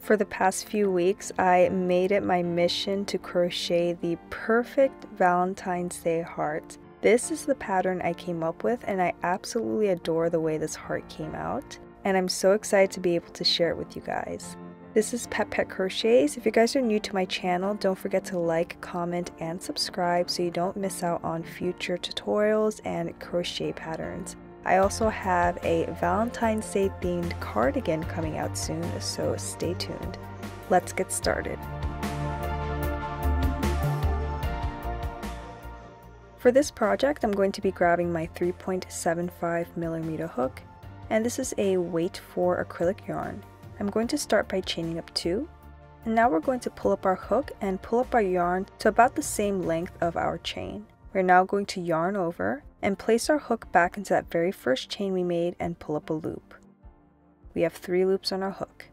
For the past few weeks, I made it my mission to crochet the perfect Valentine's Day heart. This is the pattern I came up with, and I absolutely adore the way this heart came out. And I'm so excited to be able to share it with you guys. This is Pet Crochets. If you guys are new to my channel, don't forget to like, comment, and subscribe so you don't miss out on future tutorials and crochet patterns. I also have a Valentine's Day themed cardigan coming out soon, so stay tuned. Let's get started. For this project, I'm going to be grabbing my 3.75mm hook, and this is a weight 4 acrylic yarn. I'm going to start by chaining up 2, and now we're going to pull up our hook and pull up our yarn to about the same length of our chain. We're now going to yarn over and place our hook back into that very first chain we made and pull up a loop. We have 3 loops on our hook.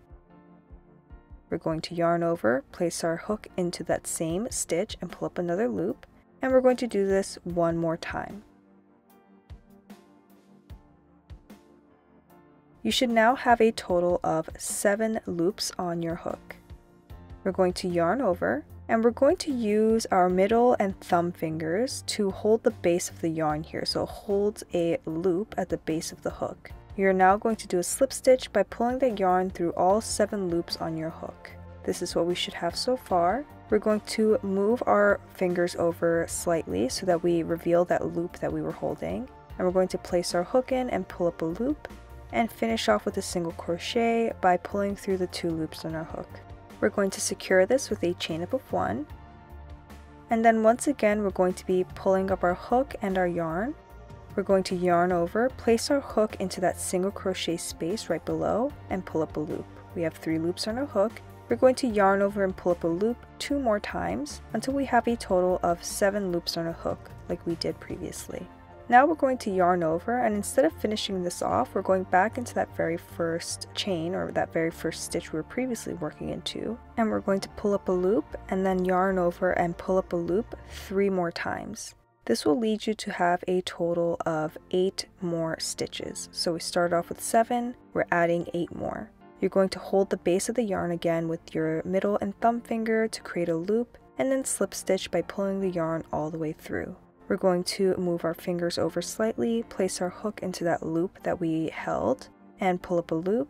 We're going to yarn over, place our hook into that same stitch and pull up another loop, and we're going to do this one more time. You should now have a total of 7 loops on your hook. We're going to yarn over, and we're going to use our middle and thumb fingers to hold the base of the yarn here, so it holds a loop at the base of the hook. You're now going to do a slip stitch by pulling the yarn through all 7 loops on your hook. This is what we should have so far. We're going to move our fingers over slightly so that we reveal that loop that we were holding, and we're going to place our hook in and pull up a loop and finish off with a single crochet by pulling through the 2 loops on our hook. We're going to secure this with a chain up of 1, and then once again we're going to be pulling up our hook and our yarn. We're going to yarn over, place our hook into that single crochet space right below, and pull up a loop. We have 3 loops on our hook. We're going to yarn over and pull up a loop 2 more times until we have a total of 7 loops on a hook like we did previously. Now we're going to yarn over, and instead of finishing this off, we're going back into that very first chain, or that very first stitch we were previously working into, and we're going to pull up a loop and then yarn over and pull up a loop 3 more times. This will lead you to have a total of 8 more stitches. So we start off with 7, we're adding 8 more. You're going to hold the base of the yarn again with your middle and thumb finger to create a loop, and then slip stitch by pulling the yarn all the way through. We're going to move our fingers over slightly, place our hook into that loop that we held, and pull up a loop,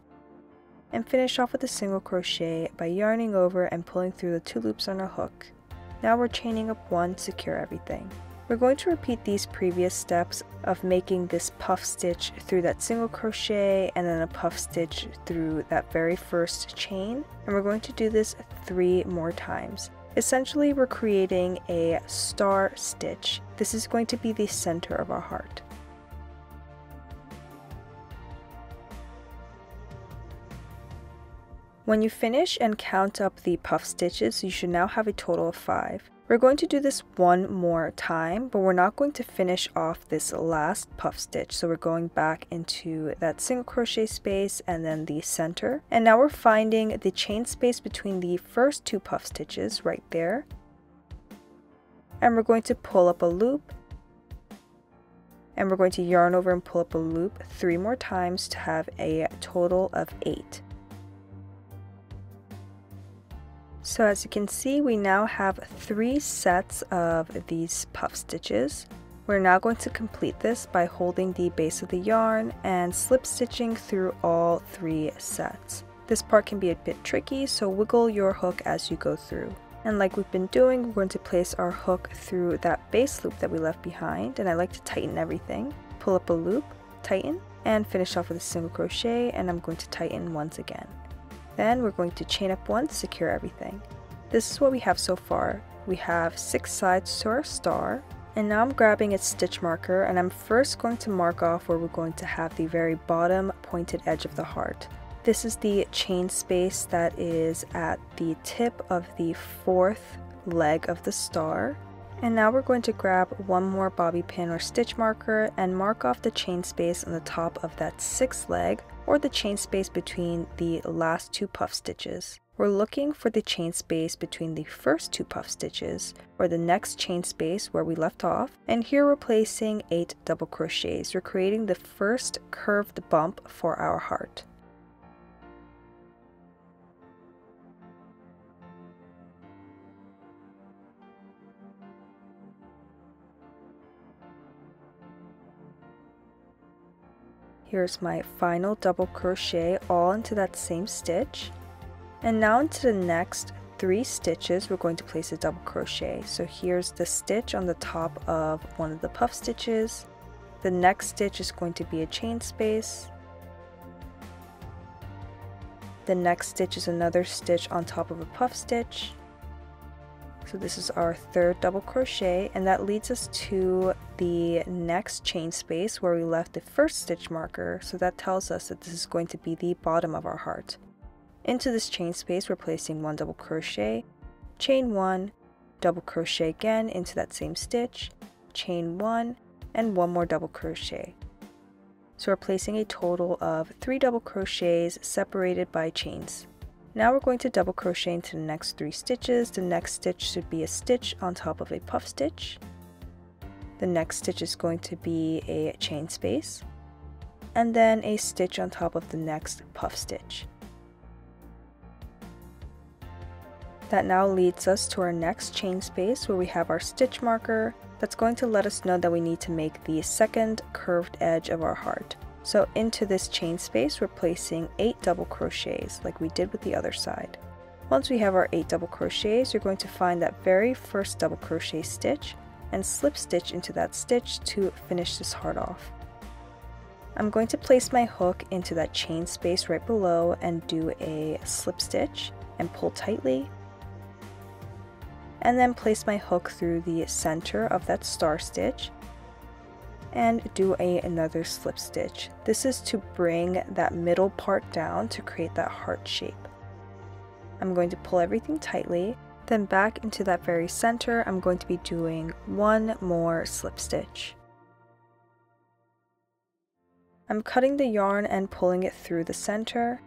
and finish off with a single crochet by yarning over and pulling through the 2 loops on our hook. Now we're chaining up 1 to secure everything. We're going to repeat these previous steps of making this puff stitch through that single crochet and then a puff stitch through that very first chain, and we're going to do this 3 more times. Essentially, we're creating a star stitch. This is going to be the center of our heart. When you finish and count up the puff stitches, you should now have a total of 5. We're going to do this 1 more time, but we're not going to finish off this last puff stitch. So we're going back into that single crochet space and then the center. And now we're finding the chain space between the first 2 puff stitches right there. And we're going to pull up a loop. And we're going to yarn over and pull up a loop 3 more times to have a total of 8. So as you can see, we now have 3 sets of these puff stitches. We're now going to complete this by holding the base of the yarn and slip stitching through all 3 sets. This part can be a bit tricky, so wiggle your hook as you go through. And like we've been doing, we're going to place our hook through that base loop that we left behind, and I like to tighten everything. Pull up a loop, tighten, and finish off with a single crochet, and I'm going to tighten once again. Then we're going to chain up 1 to secure everything. This is what we have so far. We have 6 sides to our star, and now I'm grabbing a stitch marker, and I'm first going to mark off where we're going to have the very bottom pointed edge of the heart. This is the chain space that is at the tip of the 4th leg of the star. And now we're going to grab 1 more bobby pin or stitch marker and mark off the chain space on the top of that 6th leg, or the chain space between the last 2 puff stitches. We're looking for the chain space between the first 2 puff stitches, or the next chain space where we left off, and here we're placing 8 double crochets. We're creating the first curved bump for our heart. Here's my final double crochet all into that same stitch. And now into the next 3 stitches, we're going to place a double crochet. So here's the stitch on the top of one of the puff stitches. The next stitch is going to be a chain space. The next stitch is another stitch on top of a puff stitch. So this is our 3rd double crochet, and that leads us to the next chain space where we left the first stitch marker. So that tells us that this is going to be the bottom of our heart. Into this chain space, we're placing 1 double crochet, chain 1, double crochet again into that same stitch, chain 1, and 1 more double crochet. So we're placing a total of 3 double crochets separated by chains. Now we're going to double crochet into the next 3 stitches. The next stitch should be a stitch on top of a puff stitch. The next stitch is going to be a chain space, and then a stitch on top of the next puff stitch. That now leads us to our next chain space where we have our stitch marker. That's going to let us know that we need to make the second curved edge of our heart. So into this chain space, we're placing 8 double crochets like we did with the other side. Once we have our 8 double crochets, you're going to find that very first double crochet stitch and slip stitch into that stitch to finish this heart off. I'm going to place my hook into that chain space right below and do a slip stitch and pull tightly. And then place my hook through the center of that star stitch and do another slip stitch. This is to bring that middle part down to create that heart shape. I'm going to pull everything tightly, then back into that very center, I'm going to be doing 1 more slip stitch. I'm cutting the yarn and pulling it through the center.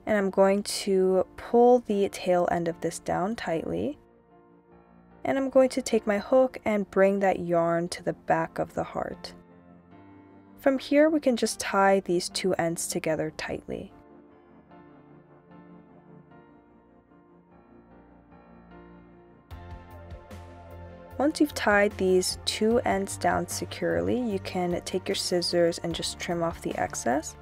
And I'm going to pull the tail end of this down tightly. And I'm going to take my hook and bring that yarn to the back of the heart. From here, we can just tie these 2 ends together tightly. Once you've tied these 2 ends down securely, you can take your scissors and just trim off the excess.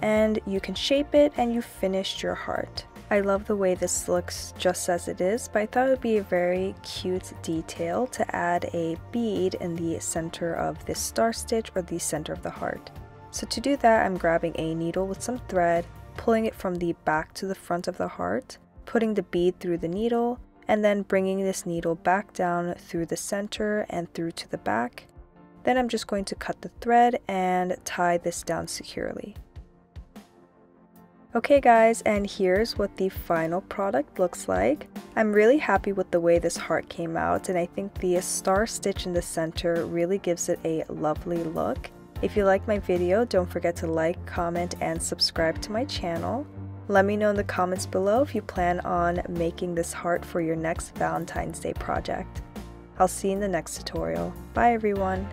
And you can shape it and you finished your heart. I love the way this looks just as it is, but I thought it would be a very cute detail to add a bead in the center of this star stitch or the center of the heart. So to do that, I'm grabbing a needle with some thread, pulling it from the back to the front of the heart, putting the bead through the needle, and then bringing this needle back down through the center and through to the back. Then I'm just going to cut the thread and tie this down securely. Okay guys, and here's what the final product looks like. I'm really happy with the way this heart came out, and I think the star stitch in the center really gives it a lovely look. If you like my video, don't forget to like, comment, and subscribe to my channel. Let me know in the comments below if you plan on making this heart for your next Valentine's Day project. I'll see you in the next tutorial. Bye everyone!